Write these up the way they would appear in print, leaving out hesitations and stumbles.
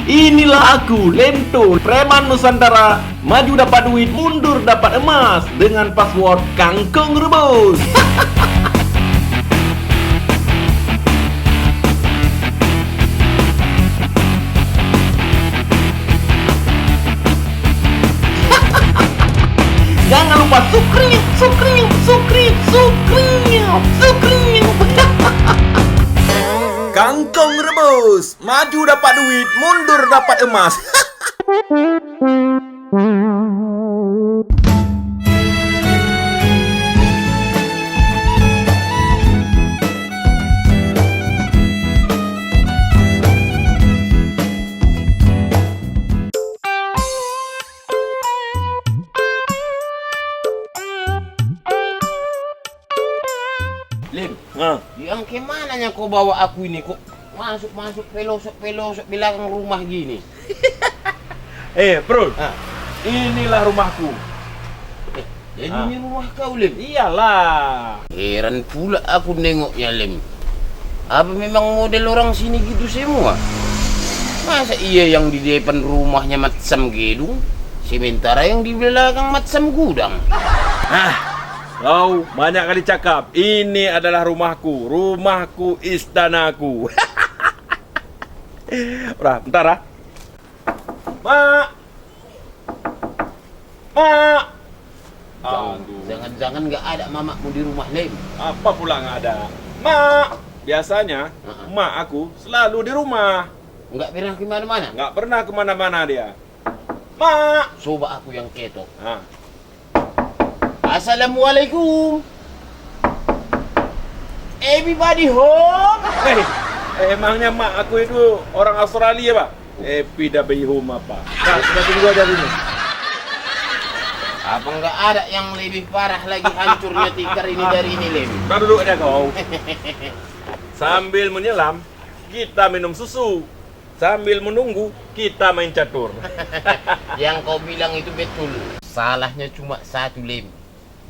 Inilah aku, Lento, preman Nusantara. Maju dapat duit, mundur dapat emas. Dengan password Kangkong Rebus. Jangan lupa subscribe. Kangkong Rebus, maju dapat duit, mundur dapat emas. Lim, yang kemananya kau bawa aku ini? Kok masuk pelosok belakang rumah gini? Bro, inilah rumahku. Jadi ini rumah kau, Lim? Iyalah. Heran pula aku nengoknya, Lim. Apa memang model orang sini gitu semua? Masa iya yang di depan rumahnya macam gedung, sementara yang di belakang macam gudang? Kau banyak kali cakap. Ini adalah rumahku istanaku. Udah, bentar. Mak. Jangan-jangan nggak ada mamakmu di rumah, Lim? Apa pula nggak ada? Mak. Biasanya, mak aku selalu di rumah. Nggak pernah kemana-mana? Nggak pernah kemana-mana dia. Mak. Coba aku yang ketok. Assalamualaikum. Everybody home? Emangnya mak aku itu orang Australia, Pak? Tidak home apa? Kita tunggu aja dulu. Apa nggak ada yang lebih parah lagi hancurnya tikar ini dari ini, Lim? Tahan dulu aja kau. Sambil menyelam, kita minum susu. Sambil menunggu, kita main catur. Yang kau bilang itu betul. Salahnya cuma satu, Lim.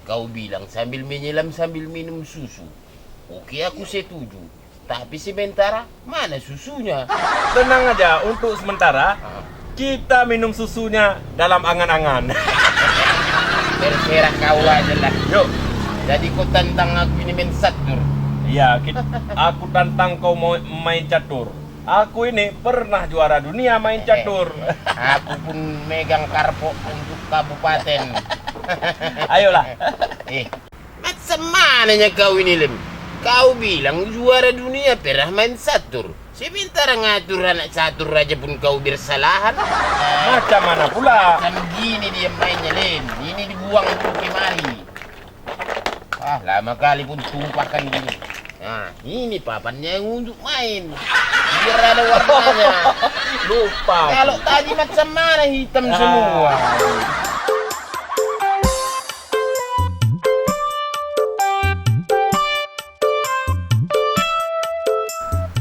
Kau bilang sambil menyelam sambil minum susu. Oke, aku setuju. Tapi sementara mana susunya? Tenang aja, untuk sementara kita minum susunya dalam angan-angan. Terserah kau aja lah. Yuk. Jadi kau tantang aku ini main catur. Iya, aku tantang kau mau main catur. Aku ini pernah juara dunia main catur. Aku pun megang karpot untuk kabupaten. Ayolah. Macam mananya kau ini, Lim? Kau bilang juara dunia pernah main catur. Sementara ngatur anak catur aja pun kau bersalahan. Macam mana pula? Macam gini dia mainnya, Lim. Ini dibuang untuk kemari. Lama kali pun tumpahkan gini. Nah, ini papannya yang untuk main. Biar ada warnanya. Lupa. Kalau tadi macam mana hitam semua.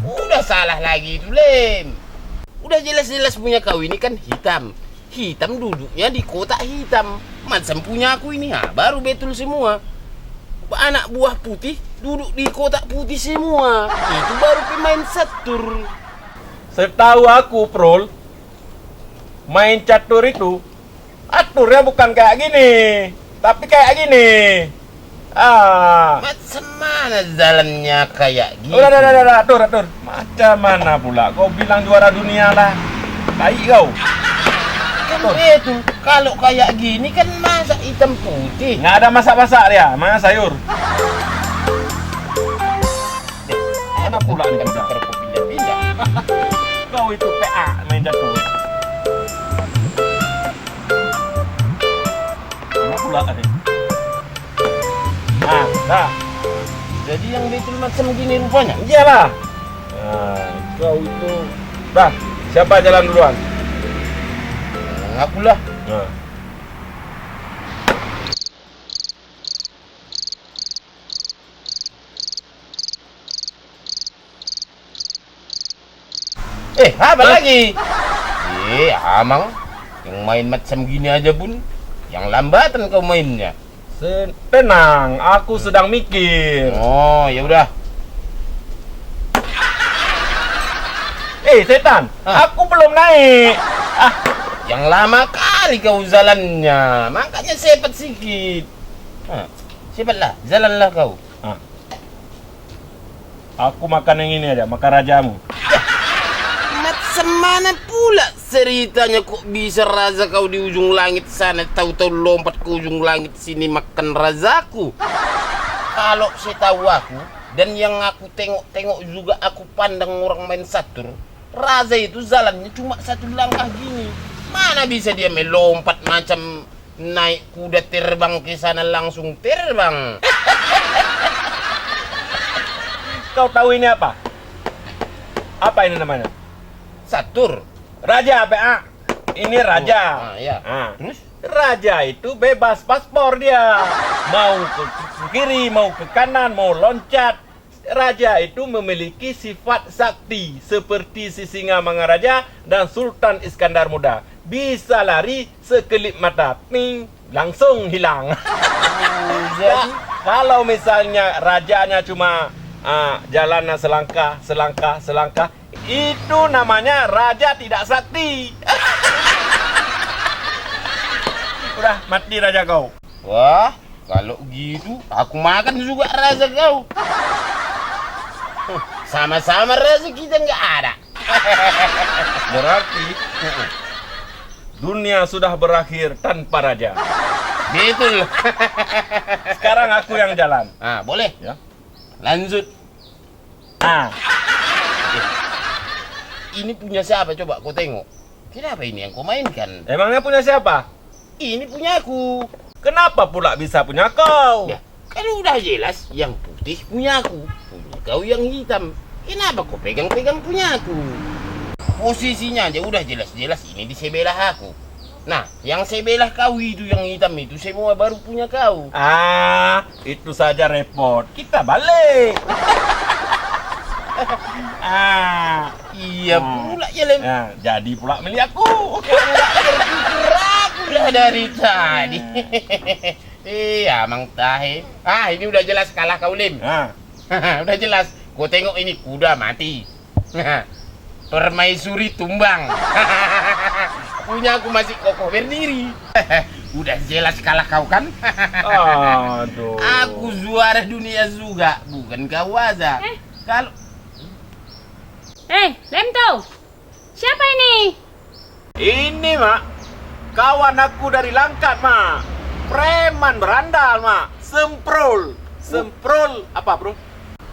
Udah salah lagi itu, Lim. Udah jelas-jelas punya kau ini kan hitam. Hitam duduknya di kotak hitam. Macam punya aku ini, baru betul semua. Anak buah putih duduk di kotak putih semua. Itu baru pemain catur. Setahu aku, Prol, main catur itu aturnya bukan kayak gini, tapi kayak gini. Macam mana jalannya kayak gitu? Udah, atur. Macam mana pula? Kau bilang juara dunia lah. Baik kau. Kan betul. Kalau kayak gini kan masak hitam putih. Nggak ada masak-masak dia, mana sayur. Mana pula nih udah? Pindah-pindah. Kau itu PA main catur. Mana pula nih? Dah. Jadi yang betul macam gini rupanya? Iyalah. Kau itu. Dah, siapa jalan duluan? Akulah. Apa lagi? Amang, yang main macam gini aja pun, yang lambatan kau mainnya. Tenang, aku sedang mikir. Oh, ya udah. Setan, Hah? aku belum naik. Yang lama kali kau jalannya, makanya cepat sedikit. Cepatlah, jalanlah kau. Aku makan yang ini aja, makan rajamu. Macam mana pula ceritanya kok bisa raza kau di ujung langit sana, tahu-tahu lompat ke ujung langit sini makan razaku? Kalau saya tahu aku, dan yang aku tengok-tengok juga aku pandang orang main catur, raza itu jalannya cuma satu langkah gini. Mana bisa dia melompat macam naik kuda terbang ke sana langsung terbang? Kau tahu ini apa? Apa ini namanya? Catur. Raja, PA. Ini raja. Ya. Terus? Raja itu bebas paspor dia. Mau ke kiri, mau ke kanan, mau loncat. Raja itu memiliki sifat sakti seperti si Singa Mangaraja dan Sultan Iskandar Muda. Bisa lari sekelip mata, ting, langsung hilang. Jadi Kalau misalnya rajanya cuma jalannya selangkah, itu namanya raja tidak sakti. Udah mati raja kau. wah, kalau gitu aku makan juga raza kau. Sama-sama raza kita nggak ada. Berarti dunia sudah berakhir tanpa raja. Betul. Sekarang aku yang jalan. Boleh. Ya. Lanjut. Ini punya siapa coba kau tengok. Kenapa ini yang kau mainkan? Emangnya punya siapa? Ini punya aku. Kenapa pula bisa punya kau? Ya, kan udah jelas yang putih punya aku. Punya kau yang hitam. Kenapa kau pegang-pegang punya aku? Posisinya aja udah jelas-jelas ini di sebelah aku. Nah, yang sebelah kau itu yang hitam itu semua baru punya kau. Itu saja repot. Kita balik. Iya pula ya Lem. Jadi pula milik aku. Aku udah dari tadi. Iya, Mang Tahe. Ini udah jelas kalah kau Lem. Udah jelas. Kau tengok ini kuda mati. Permaisuri tumbang. Punya aku masih kokoh berdiri. Udah jelas kalah kau kan? Aduh. Aku juara dunia juga, bukan kau aja. Kalau Lemto, siapa ini? Ini, Mak. Kawan aku dari Langkat, Mak. Preman berandal, Mak. Semprul. Semprul apa, Bro?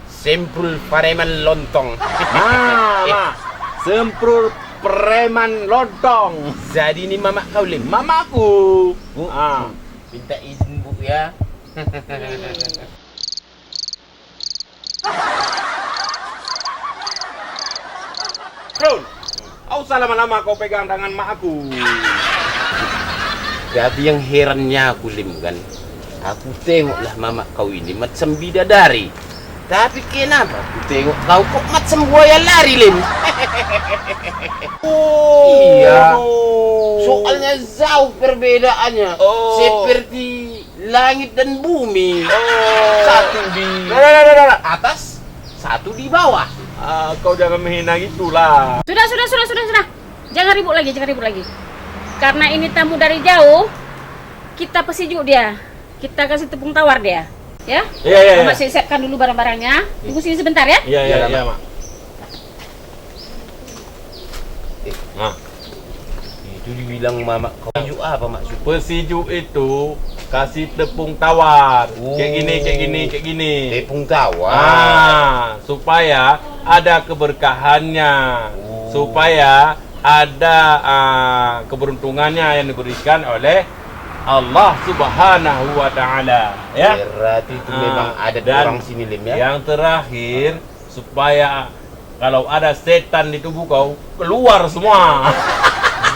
Semprul pareman lontong. Mak. Semprul preman lontong. Jadi ini mama kau Lem. Mamaku. Minta izin Bu ya. Bro, kau usah lama-lama kau pegang tangan mak aku. Tapi yang herannya aku Lem kan, aku tengoklah mama kau ini macam bidadari. Tapi kenapa aku tengok kau kok macam buaya lari Lem? Iya. Soalnya jauh perbedaannya. Seperti langit dan bumi. Satu di atas, satu di bawah. Kau jangan menghina gitulah. Sudah. Jangan ribut lagi. Karena ini tamu dari jauh, kita pesijuk dia. Kita kasih tepung tawar dia. Ya? Iya. Mama siapkan dulu barang-barangnya. Tunggu sini sebentar ya. Iya, Mak. Itu dibilang mama kau pesijuk apa maksud? Pesijuk itu kasih tepung tawar. Kayak gini. Tepung tawar. Supaya ada keberkahannya. Supaya ada keberuntungannya yang diberikan oleh Allah Subhanahu wa Ta'ala, ya. Berarti itu memang ada dan orang sini Lem ya. Yang terakhir supaya kalau ada setan di tubuh kau keluar semua.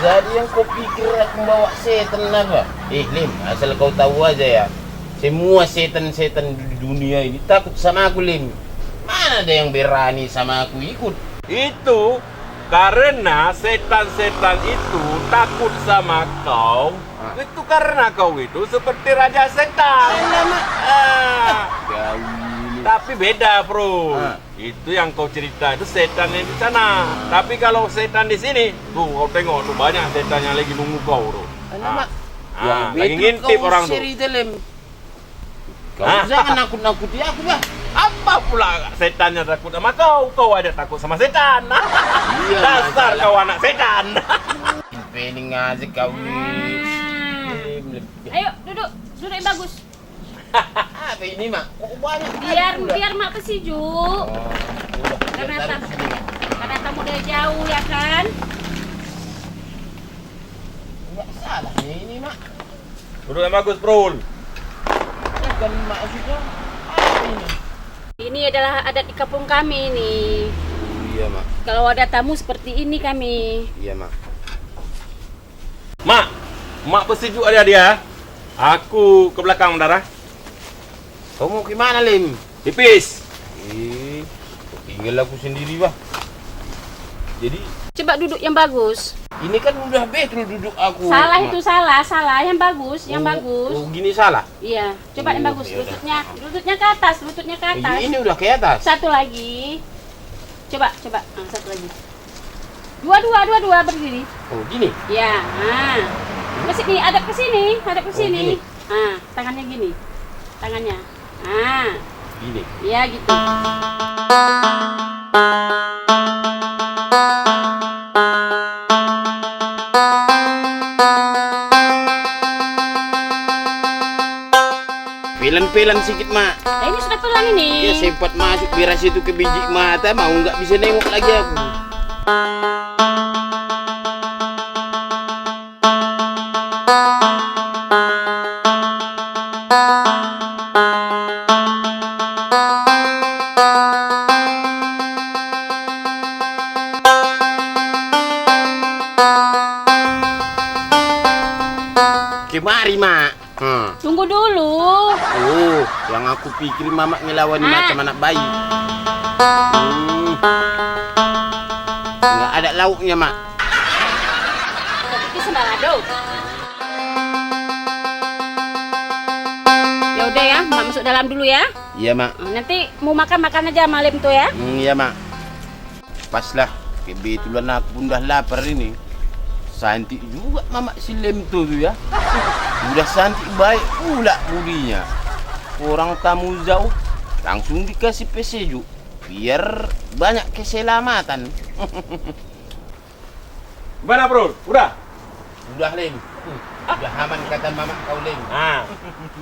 Jadi yang kau pikir aku bawa setan apa? Lem, asal kau tahu aja ya. Semua setan-setan di dunia ini takut sama aku Lem. Mana ada yang berani sama aku ikut? Itu karena setan-setan itu takut sama kau. Itu karena kau itu seperti raja setan. Kau ini Tapi beda, Bro. Ah. Itu yang kau cerita itu setan yang di sana. Tapi kalau setan di sini, tuh kau tengok tuh banyak setan yang lagi nunggu kau, Bro. Alamak. Lagi ngintip orang tuh. Cerita, Lem. Kau Ah. jangan nakut-nakuti aku, bah. Apa pula setannya takut sama kau? Kau ada takut sama setan. Iya, Dasar masalah. kau anak setan. Pening aja kau ni. Ayo duduk, duduk yang bagus. Apa ini, Mak? Kok banyak Biar mak pesiju. Karena tamu dari jauh ya kan. Enggak salah ini, Mak. Duduk yang bagus, Bro. Bukan maksudnya apa ini? Ini adalah adat di kampung kami ini. Iya, Mak. Kalau ada tamu seperti ini kami. Iya, Mak. Mak bersejuk ada dia. Aku ke belakang, Darah. Kau mau gimana, Lim? Tipis. Tinggal aku sendiri, bah. Jadi, Coba duduk yang bagus. ini kan udah betul duduk aku. Salah Mak. itu salah. Yang bagus, yang bagus. Oh, gini salah? Iya, coba yang Oh, bagus. ya udah. Lututnya ke atas, lututnya ke atas. Ini udah ke atas. Satu lagi. Coba. Satu lagi. Dua berdiri. Oh, gini? Ya, kesini, hadap ke sini. gini. Tangannya gini. Tangannya. Gini. Ya gitu. Pelan-pelan sedikit, Mak. Ini sudah pelan ini. Ya, sempat masuk beras itu ke biji mata, mau nggak bisa nengok lagi aku. Kemari, Mak. Tunggu dulu. Oh, yang aku pikir Mamak ngelawan macam anak bayi. Nggak ada lauknya, Mak. Ini sembalado. Ya udah ya, Mak masuk dalam dulu ya. Iya, Mak. Nanti mau makan aja malam tuh ya. Iya, Mak. Pas lah. Kebetulan aku pun dah lapar ini. Cantik juga Mamak si Lem tuh ya. Udah cantik baik pula budinya. Orang tamu jauh langsung dikasih pesejuk biar banyak keselamatan. Gimana, Bro? Udah? Udah, Lem. Udah aman kata Mamak kau, Lem.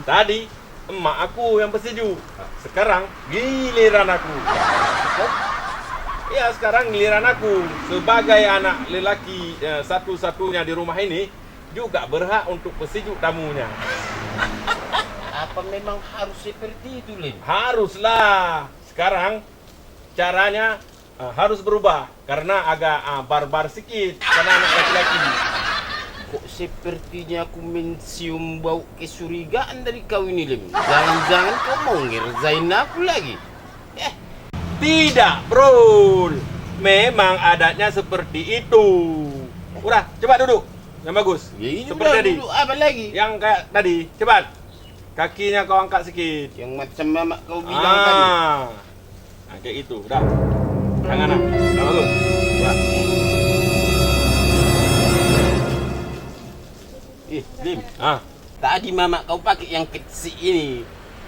Tadi emak aku yang bersejuk. Sekarang giliran aku. Ya, sekarang giliran aku sebagai anak lelaki satu-satunya di rumah ini juga berhak untuk bersejuk tamunya. Apa memang harus seperti itu, Lem? Haruslah. Sekarang caranya harus berubah karena agak barbar sedikit karena anak laki-laki. Kok sepertinya aku mencium bau kecurigaan dari kau ini, Lem. Jangan-jangan kau mau ngerjain aku lagi. Tidak, Bro. Memang adatnya seperti itu. Udah, cepat duduk. Yang bagus. Ya ini seperti udah tadi. duduk apa lagi? Yang kayak tadi. Cepat. Kakinya kau angkat sedikit. Yang macam Mamak kau bilang tadi. Nah, kayak itu. Udah. Tangan. Udah bagus. Ya. Lim. Ah. Tadi Mamak kau pakai yang kecil ini.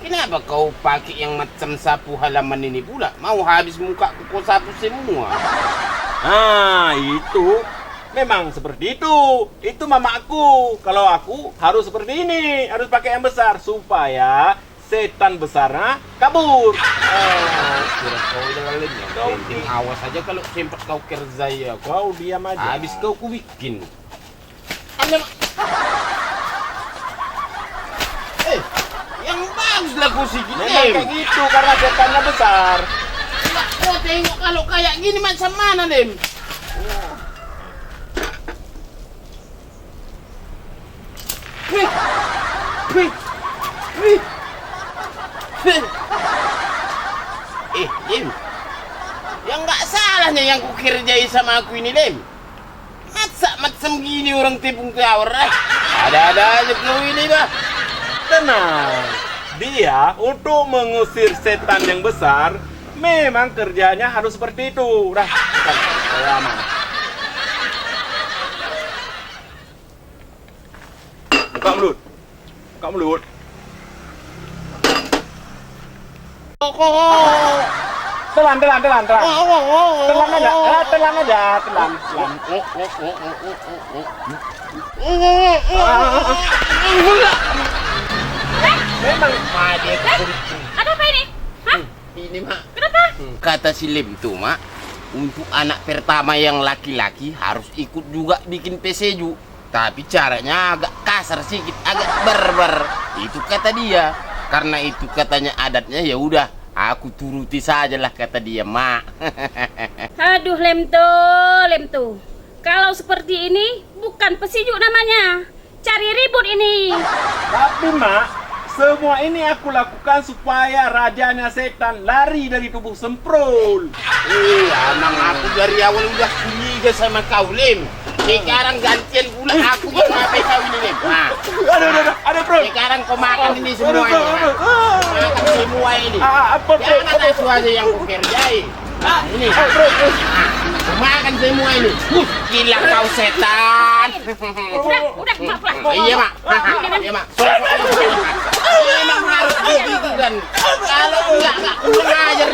Kenapa kau pakai yang macam sapu halaman ini pula? Mau habis muka kau sapu semua. Itu memang seperti itu. Itu mama aku. Kalau aku harus seperti ini, harus pakai yang besar supaya setan besarnya kabur. Kira kau jangan Lim. Penting awas aja kalau sempat kau kerjai aku. Kau diam aja. Habis kau ku bikin. Yang baguslah kau sikit, Memang kayak gitu karena setannya besar. Kau tengok kalau kayak gini macam mana, Lem? Wih. Wih. Wih. Lem. Yang nggak salahnya yang ku kerjai sama aku ini, Lem. Macam gini orang tepung tawar. Ada-ada aja kau ini, bah. Tenang. Dia untuk mengusir setan yang besar, memang kerjanya harus seperti itu. Udah, saya aman. Buka mulut. Buka mulut. Telan. Telan aja. Telan aja. Telan. Memang Ada apa ini? Hah? Ini mak. Kenapa? Kata si Lem tuh mak, untuk anak pertama yang laki-laki harus ikut juga bikin peseju. Tapi caranya agak kasar sedikit, agak barbar. Itu kata dia. Karena itu katanya adatnya, ya udah, aku turuti sajalah kata dia mak. Aduh, Lem tuh. Kalau seperti ini bukan pesejuk namanya. Cari ribut ini. Tapi mak, semua ini aku lakukan supaya rajanya setan lari dari tubuh Semprul. Emang aku dari awal udah curiga sama kau Lem. Sekarang gantian pula aku yang ngapain kau ini Lem. Nah, Ada bro. sekarang kau makan ini semua ini. Makan semua ini. Apa bro? Jangan aku aja yang kau kerjain. Nah, ini. Kau makan semua ini. Gila kau setan. Udah, maaf. Iya mak. Iya mak. Emang harus begitu kan. Kalau enggak kurang ajar